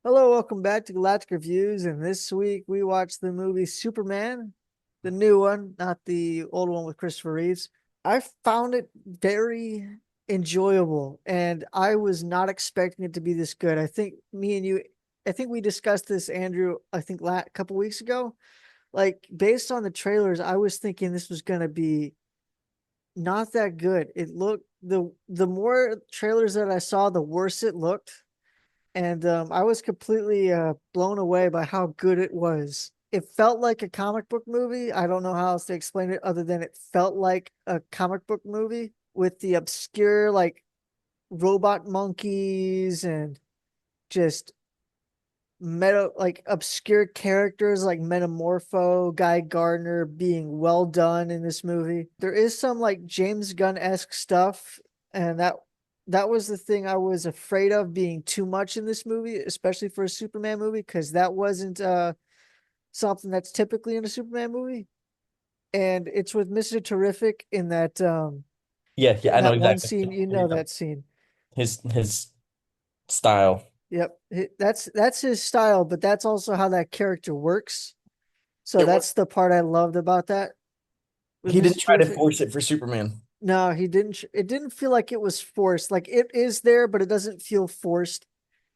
Hello, welcome back to Galactic Reviews. And this week we watched the movie Superman, the new one, not the old one with Christopher Reeves. I found it very enjoyable, and I was not expecting it to be this good. I think we discussed this, Andrew, I think a couple weeks ago. Like, based on the trailers, I was thinking this was going to be not that good. The more trailers that I saw, the worse it looked, and I was completely blown away by how good it was. It felt like a comic book movie. I don't know how else to explain it other than it felt like a comic book movie with the obscure like robot monkeys and just meta like obscure characters like Metamorpho, Guy Gardner being well done in this movie. There is some like James Gunn-esque stuff, and that was the thing I was afraid of being too much in this movie, especially for a Superman movie, because that wasn't something that's typically in a Superman movie. And it's with Mr. Terrific Yeah, yeah, in I know that one exactly. scene, you know that scene. His style. Yep. That's his style, but that's also how that character works. So It was, that's the part I loved about that with he didn't Mr. try to Terrific. force it for Superman. No, he didn't. It didn't feel like it was forced. Like it is there, but it doesn't feel forced.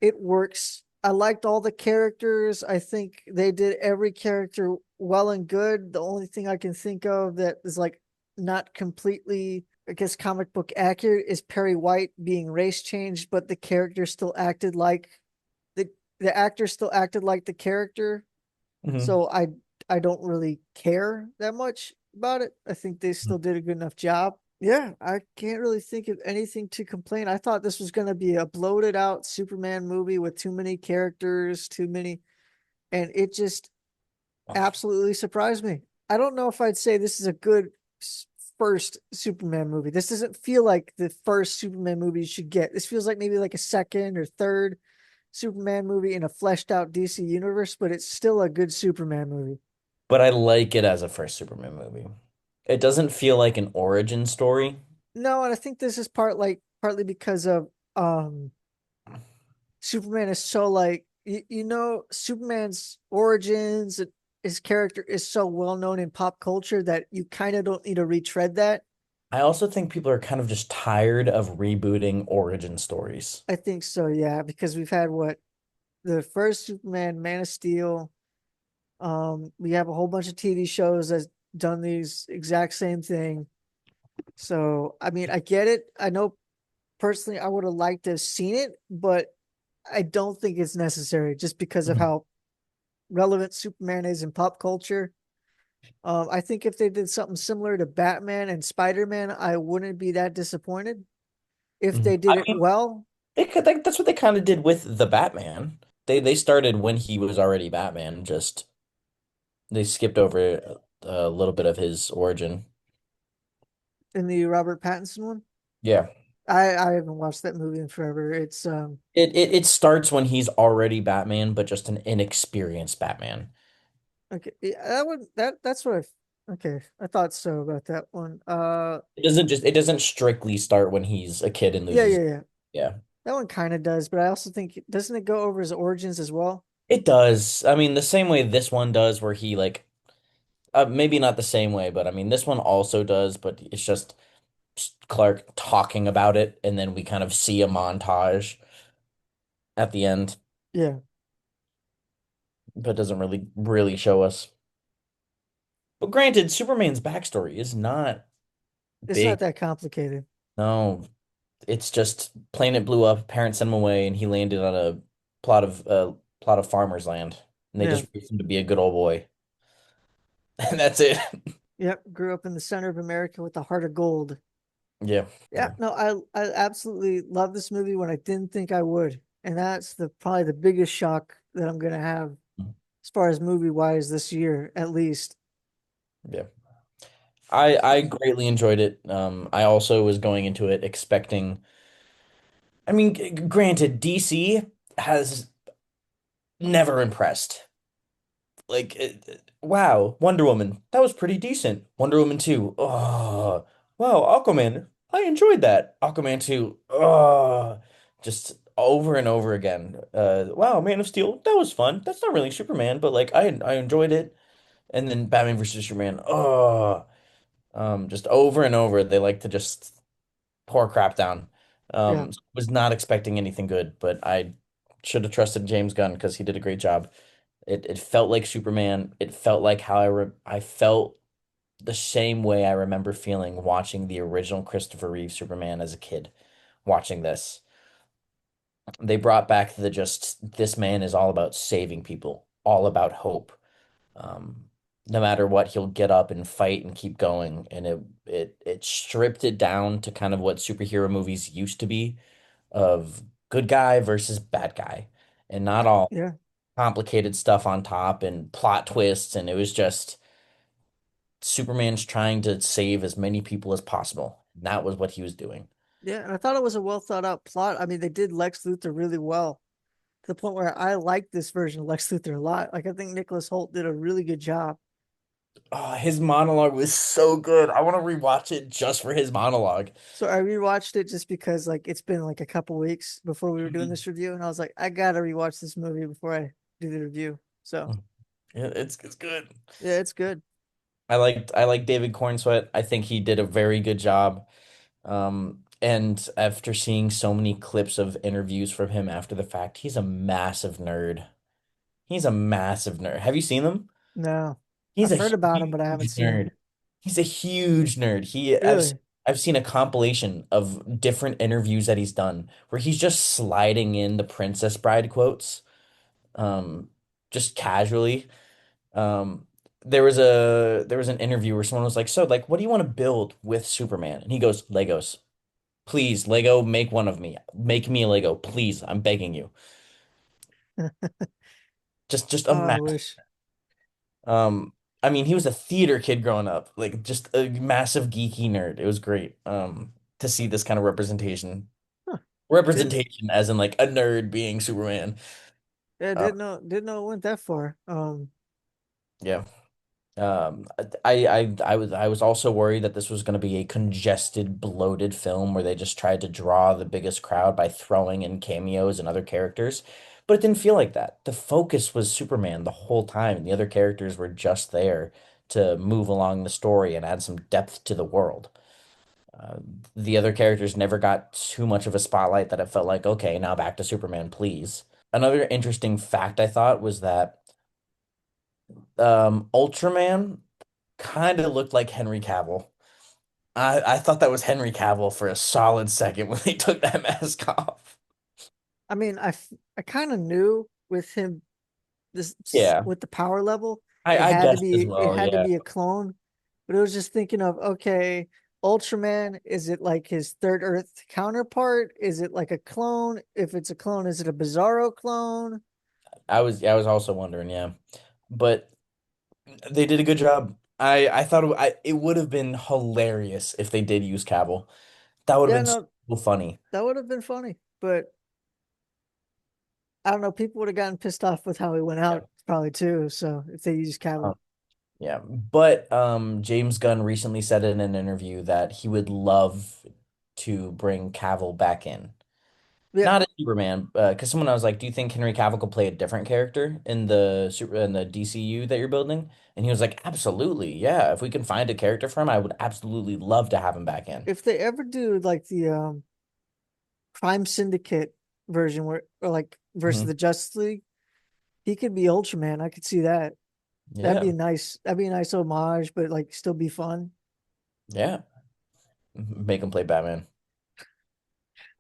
It works. I liked all the characters. I think they did every character well and good. The only thing I can think of that is like not completely, I guess, comic book accurate is Perry White being race changed, but the character still acted like the the actor still acted like the character. Hmm. So I don't really care that much about it. I think they still did a good enough job. Yeah, I can't really think of anything to complain. I thought this was going to be a bloated out Superman movie with too many characters, too many, and it just absolutely surprised me. I don't know if I'd say this is a good first Superman movie. This doesn't feel like the first Superman movie you should get. This feels like maybe like a second or third Superman movie in a fleshed out DC universe, but it's still a good Superman movie. But I like it as a first Superman movie. It doesn't feel like an origin story. No, and I think this is partly because of Superman is so like Superman's origins, his character is so well known in pop culture that you kind of don't need to retread that. I also think people are kind of just tired of rebooting origin stories. I think so, yeah, because we've had what the first Superman, Man of Steel. We have a whole bunch of TV shows that's done these exact same thing. So I mean, I get it. I know personally I would have liked to have seen it, but I don't think it's necessary just because of Mhm. how relevant Superman is in pop culture. I think if they did something similar to Batman and Spider-Man, I wouldn't be that disappointed. If Mhm. they did I it mean, well, that's what they kind of did with the Batman. They started when he was already Batman, just they skipped over a little bit of his origin. in the Robert Pattinson one, Yeah. I haven't watched that movie in forever. It's It starts when he's already Batman, but just an inexperienced Batman. okay. Yeah, that's what okay. I thought so about that one. It doesn't strictly start when he's a kid and Yeah, loses. yeah, yeah. Yeah. That one kind of does, but I also think doesn't it go over his origins as well? It does. I mean, the same way this one does, where he like maybe not the same way, but I mean this one also does, but it's just Clark talking about it, and then we kind of see a montage at the end, Yeah, but doesn't really show us. But granted, Superman's backstory is not it's not big. that complicated. No, it's just planet blew up, parents sent him away, and he landed on a plot of farmers' land, and they Yeah. just raised him to be a good old boy, and that's it. Yep, grew up in the center of America with a heart of gold. Yeah, Yeah, yeah. no, I absolutely love this movie when I didn't think I would. And that's the probably the biggest shock that I'm gonna have as far as movie wise this year, at least. Yeah. I greatly enjoyed it. I also was going into it expecting. I mean, granted, DC has never impressed. Like, wow, Wonder Woman, that was pretty decent. Wonder Woman 2, oh, wow, Aquaman, I enjoyed that. Aquaman 2, oh, just. over and over again. Wow, Man of Steel, that was fun. That's not really Superman, but like I enjoyed it. And then Batman versus Superman, oh, just over and over. They like to just pour crap down. Yeah. Was not expecting anything good, but I should have trusted James Gunn because he did a great job. It felt like Superman. It felt like how I felt the same way I remember feeling watching the original Christopher Reeve Superman as a kid, watching this. They brought back the just this man is all about saving people, all about hope. Um, no matter what, he'll get up and fight and keep going. And it stripped it down to kind of what superhero movies used to be of good guy versus bad guy, and not all Yeah. complicated stuff on top and plot twists. And it was just Superman's trying to save as many people as possible. And that was what he was doing. Yeah. And I thought it was a well thought out plot. I mean, they did Lex Luthor really well to the point where I like this version of Lex Luthor a lot. Like I think Nicholas Holt did a really good job. Oh, his monologue was so good. I want to rewatch it just for his monologue. So I rewatched it just because like it's been like a couple weeks before we were doing Mhm. this review, and I was like, I gotta rewatch this movie before I do the review. So Yeah, it's good. yeah, it's good. I like David Cornsweet. I think he did a very good job. And after seeing so many clips of interviews from him after the fact, he's a massive nerd. He's a massive nerd. Have you seen them? No, He's I've a heard about him, but I haven't huge seen him. nerd. He's a huge nerd. Really? I've seen a compilation of different interviews that he's done where he's just sliding in the Princess Bride quotes, um, just casually. Um, there was an interview where someone was like, "So, like, what do you want to build with Superman?" And he goes, "Legos. Please, Lego, make one of me. Make me a Lego, please. I'm begging you." Just a Oh, I mass. wish. Um, I mean, he was a theater kid growing up, like just a massive geeky nerd. It was great. To see this kind of representation. Huh. Didn't Representation as in like a nerd being Superman. yeah, Uh, didn't know it went that far. yeah. I was also worried that this was going to be a congested, bloated film where they just tried to draw the biggest crowd by throwing in cameos and other characters, but it didn't feel like that. The focus was Superman the whole time, and the other characters were just there to move along the story and add some depth to the world. Uh, the other characters never got too much of a spotlight that it felt like, okay, now back to Superman, please. Another interesting fact I thought was that Ultraman kind of looked like Henry Cavill. I thought that was Henry Cavill for a solid second when they took that mask off. I mean, I kind of knew with him Yeah, with the power level, I guessed as it well. had to Yeah, be a clone, but it was just thinking of okay, Ultraman, is it like his third Earth counterpart? Is it like a clone? If it's a clone, is it a Bizarro clone? I was also wondering. Yeah, but they did a good job. I thought it would have been hilarious if they did use Cavill. That would have Yeah, been no, so funny. that would have been funny, but I don't know. People would have gotten pissed off with how he went Yeah. out probably too. So if they use Um, Cavill, yeah, but James Gunn recently said in an interview that he would love to bring Cavill back in. yeah. Not a Superman, because someone I was like, "Do you think Henry Cavill could play a different character in the DCU that you're building?" And he was like, "Absolutely, yeah. If we can find a character for him, I would absolutely love to have him back in." If they ever do like the Crime Syndicate version where or like versus Hmm. the Justice League, he could be Ultraman. I could see that. That'd Yeah, be nice. That'd be a nice homage, but like still be fun. yeah. Make him play Batman.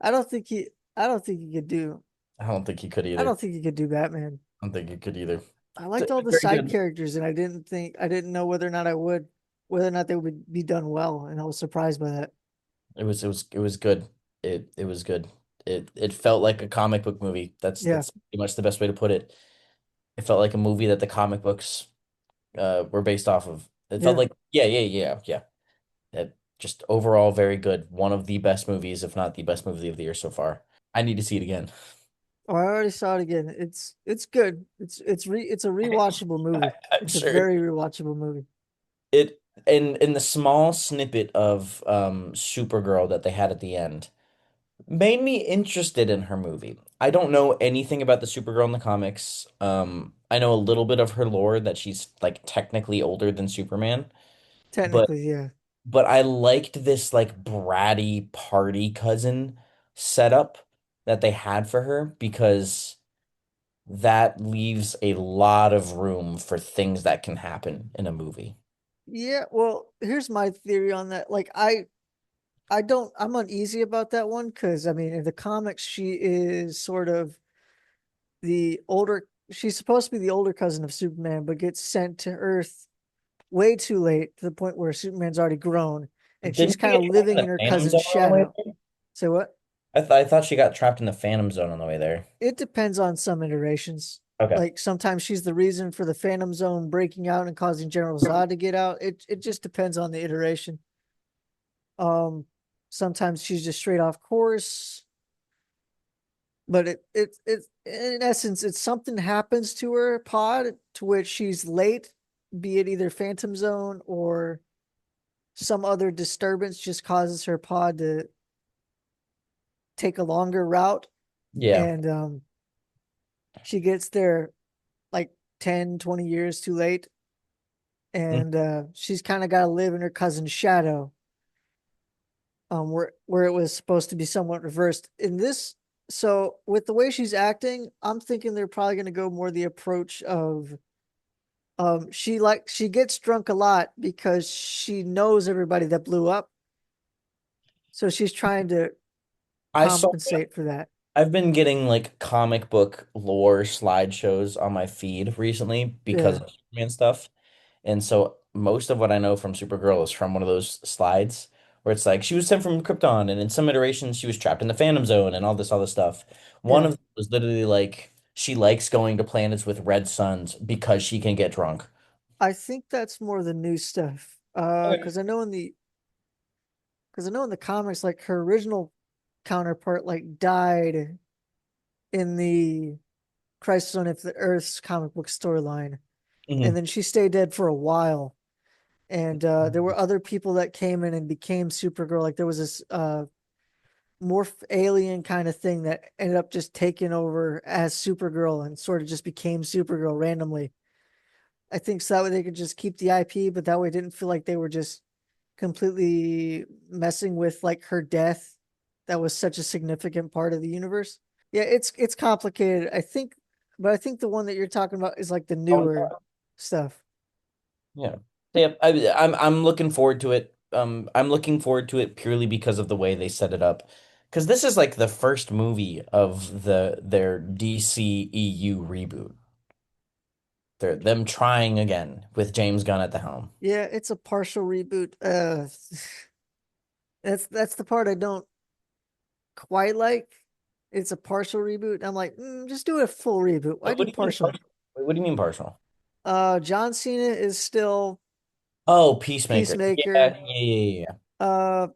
I don't think he. I don't think he could do. I don't think he could I either. don't think he could do Batman. I don't think he could either. I So, liked all the very side good. characters, and I didn't know whether or not I would, whether or not they would be done well, and I was surprised by that. It was good. It was good. It felt like a comic book movie. That's Yeah, that's pretty much the best way to put it. It felt like a movie that the comic books were based off of. It felt yeah. like yeah. Just overall very good. One of the best movies, if not the best movie of the year so far. I need to see it again. Oh, I already saw it again. It's good. It's a rewatchable movie. I'm It's a sure very rewatchable movie. it in the small snippet of Supergirl that they had at the end made me interested in her movie. I don't know anything about the Supergirl in the comics. I know a little bit of her lore that she's like technically older than Superman, but Technically, yeah. I liked this like bratty party cousin setup that they had for her because that leaves a lot of room for things that can happen in a movie. Yeah, well, here's my theory on that. Like I'm uneasy about that one because I mean in the comics she is sort of the older she's supposed to be the older cousin of Superman, but gets sent to Earth way too late to the point where Superman's already grown and she's Didn't she kind get of trapped in living in the her Phantom cousin's Zone on the way shadow. there? So what? I thought she got trapped in the Phantom Zone on the way there. It depends on some iterations. Okay. Like sometimes she's the reason for the Phantom Zone breaking out and causing General Zod to get out. It just depends on the iteration. Um, sometimes she's just straight off course, but it in essence, it's something happens to her pod to which she's late, be it either Phantom Zone or some other disturbance just causes her pod to take a longer route, Yeah. and she gets there like 10, 20 years too late, Mm. and she's kind of got to live in her cousin's shadow, where it was supposed to be somewhat reversed in this. So with the way she's acting, I'm thinking they're probably going to go more the approach of she gets drunk a lot because she knows everybody that blew up, so she's trying to I saw compensate for that. I've been getting like comic book lore slideshows on my feed recently because Yeah, of Superman stuff. And so most of what I know from Supergirl is from one of those slides where it's like she was sent from Krypton and in some iterations she was trapped in the Phantom Zone and all this other stuff. One yeah. of them was literally like she likes going to planets with red suns because she can get drunk. I think that's more the new stuff. Okay. Because I know in the comics, like her original counterpart, like died in the Crisis on Infinite Earth's comic book storyline, and Mhm. then she stayed dead for a while. And there were other people that came in and became Supergirl. Like there was this morph alien kind of thing that ended up just taking over as Supergirl and sort of just became Supergirl randomly. I think so that way they could just keep the IP, but that way it didn't feel like they were just completely messing with like her death. That was such a significant part of the universe. Yeah, it's complicated. But I think the one that you're talking about is like the Oh, newer stuff. yeah. Yeah, I'm looking forward to it. I'm looking forward to it purely because of the way they set it up. Because this is like the first movie of their DCEU reboot. They're them trying again with James Gunn at the helm. Yeah, it's a partial reboot. That's the part I don't quite like. It's a partial reboot. I'm like, just do a full reboot. Why What do do you mean partial? partial? Wait, what do you mean partial? John Cena is still Oh, Peacemaker. Yeah, Peacemaker. yeah, yeah, yeah. Uh,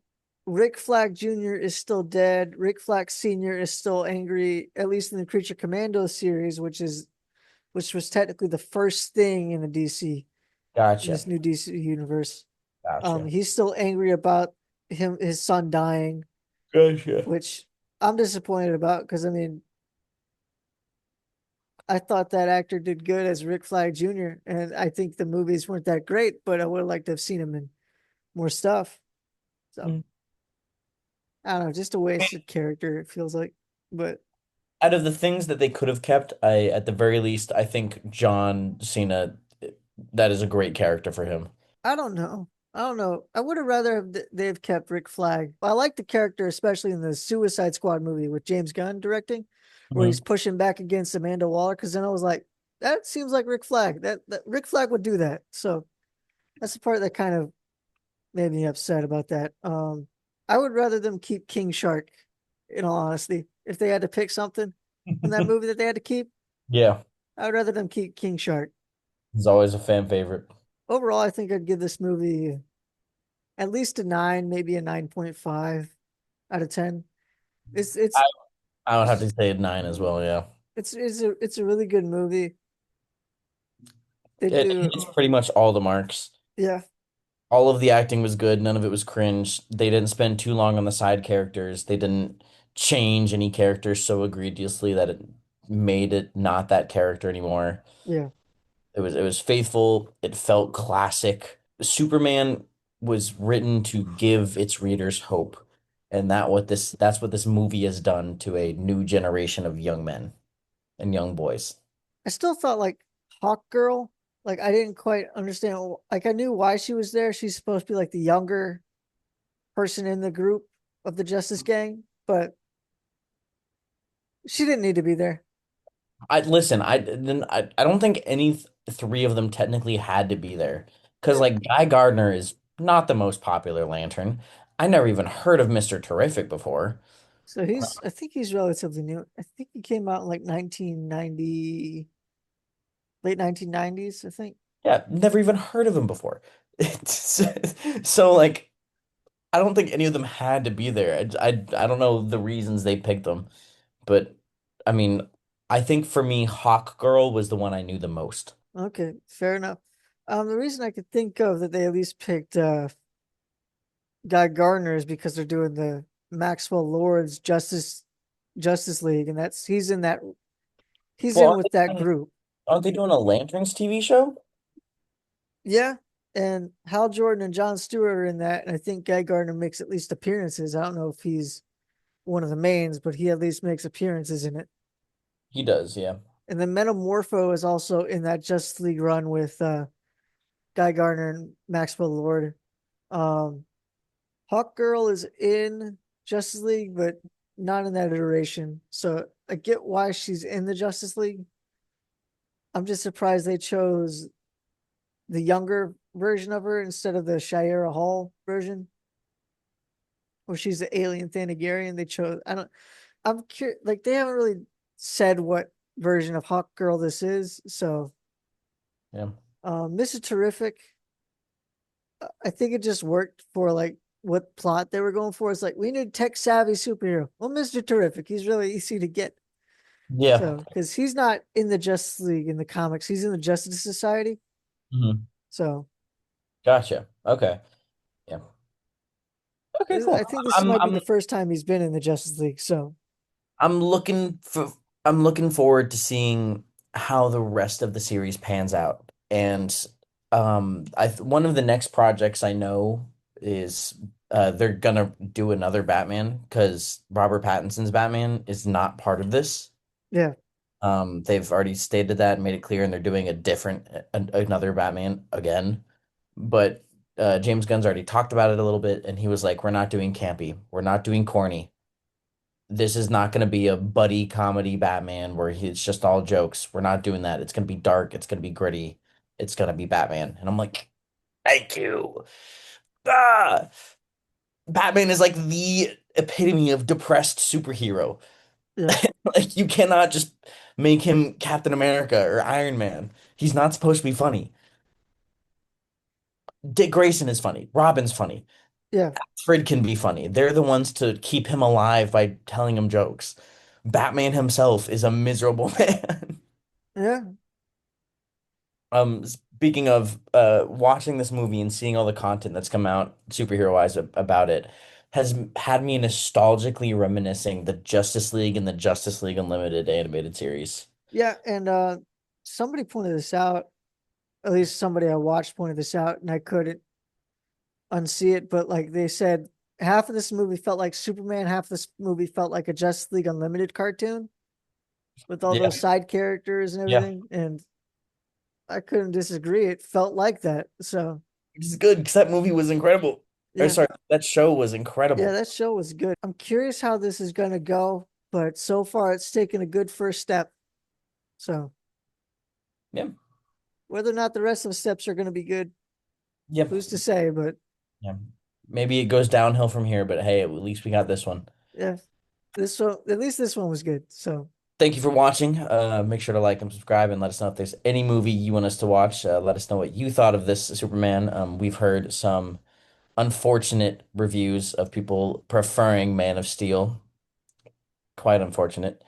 Rick Flag Jr. is still dead. Rick Flag Sr. is still angry, at least in the Creature Commando series, which was technically the first thing in the DC in Gotcha. this new DC universe. Gotcha. He's still angry about his son dying, Gotcha. which I'm disappointed about because I mean I thought that actor did good as Rick Flag Jr. and I think the movies weren't that great, but I would have liked to have seen him in more stuff. So Mm. I don't know, just a wasted character. It feels like, but Out of the things that they could have kept, at the very least, I think John Cena, that is a great character for him. I don't know. I don't know. I would have rather they've kept Rick Flag. I like the character, especially in the Suicide Squad movie with James Gunn directing, where he's Mhm. pushing back against Amanda Waller. Because then I was like, that seems like Rick Flag. That Rick Flag would do that. So that's the part that kind of made me upset about that. I would rather them keep King Shark. In all honesty, if they had to pick something from that movie that they had to keep, Yeah, I would rather them keep King Shark. he's always a fan favorite. Overall, I think I'd give this movie at least a 9, maybe a 9.5 out of 10. It's I it's I would have to say 9 as well, yeah. it's a really good movie. They It do, hits pretty much all the marks. yeah. All of the acting was good, none of it was cringe. They didn't spend too long on the side characters. They didn't change any character so egregiously that it made it not that character anymore. Yeah. It was faithful. It felt classic. Superman was written to give its readers hope. And that's what this movie has done to a new generation of young men and young boys. I still thought like Hawk Girl, like I didn't quite understand. Like I knew why she was there. She's supposed to be like the younger person in the group of the Justice Gang, but she didn't need to be there. I listen, I don't think three of them technically had to be there. Because like Guy Gardner is not the most popular Lantern. I never even heard of Mr. Terrific before. So I think he's relatively new. I think he came out in like 1990, late 1990s, I think. Yeah, never even heard of him before. So like I don't think any of them had to be there. I don't know the reasons they picked them, but I mean, I think for me, Hawk Girl was the one I knew the most. Okay, fair enough. The reason I could think of that they at least picked Guy Gardner is because they're doing the Maxwell Lord's Justice League, and he's Well, in with that group. aren't they doing a Lanterns TV show? Yeah. And Hal Jordan and John Stewart are in that, and I think Guy Gardner makes at least appearances. I don't know if he's one of the mains, but he at least makes appearances in it. He does, yeah. And then Metamorpho is also in that Justice League run with Guy Gardner and Maxwell Lord. Um, Hawk Girl is in Justice League, but not in that iteration. So I get why she's in the Justice League. I'm just surprised they chose the younger version of her instead of the Shira Hall version, where she's the alien Thanagarian. They chose. I don't. I'm curious. Like they haven't really said what version of Hawk Girl this is. So, Yeah. Mr. Terrific. I think it just worked for like what plot they were going for. It's like we need tech savvy superhero. Well, Mr. Terrific, he's really easy to get. Yeah. So, because he's not in the Justice League in the comics, he's in the Justice Society. Mhm. So, Gotcha. Okay. Yeah. Okay, cool. I think this I'm might be the I'm first time he's been in the Justice League. So, I'm looking for I'm looking forward to seeing how the rest of the series pans out. And I one of the next projects I know is they're gonna do another Batman because Robert Pattinson's Batman is not part of this. yeah, They've already stated that and made it clear, and they're doing another Batman again. But James Gunn's already talked about it a little bit, and he was like, "We're not doing campy. We're not doing corny. This is not going to be a buddy comedy Batman where it's just all jokes. We're not doing that. It's going to be dark. It's going to be gritty. It's going to be Batman." And I'm like, "Thank you." Ah! Batman is like the epitome of depressed superhero. yeah, Like you cannot just make him Captain America or Iron Man. He's not supposed to be funny. Dick Grayson is funny. Robin's funny. yeah, Fred can be funny. They're the ones to keep him alive by telling him jokes. Batman himself is a miserable man. yeah, Speaking of watching this movie and seeing all the content that's come out superhero-wise about it has had me nostalgically reminiscing the Justice League and the Justice League Unlimited animated series. yeah. And somebody pointed this out. At least somebody I watched pointed this out, and I couldn't unsee it. But like they said, half of this movie felt like Superman, half of this movie felt like a Justice League Unlimited cartoon with all Yeah, those side characters and yeah. everything. And I couldn't disagree. It felt like that. So Which is good because that movie was incredible. Or yeah, sorry, that show was yeah, incredible. that show was good. I'm curious how this is gonna go, but so far it's taken a good first step. So Yeah, whether or not the rest of the steps are gonna be good, yeah, who's to say? But yeah. Maybe it goes downhill from here, but hey, at least we got this one. yeah, this one at least this one was good. So Thank you for watching. Make sure to like and subscribe and let us know if there's any movie you want us to watch. Let us know what you thought of this Superman. We've heard some unfortunate reviews of people preferring Man of Steel. Quite unfortunate.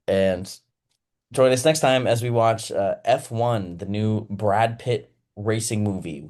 And join us next time as we watch F1, the new Brad Pitt racing movie.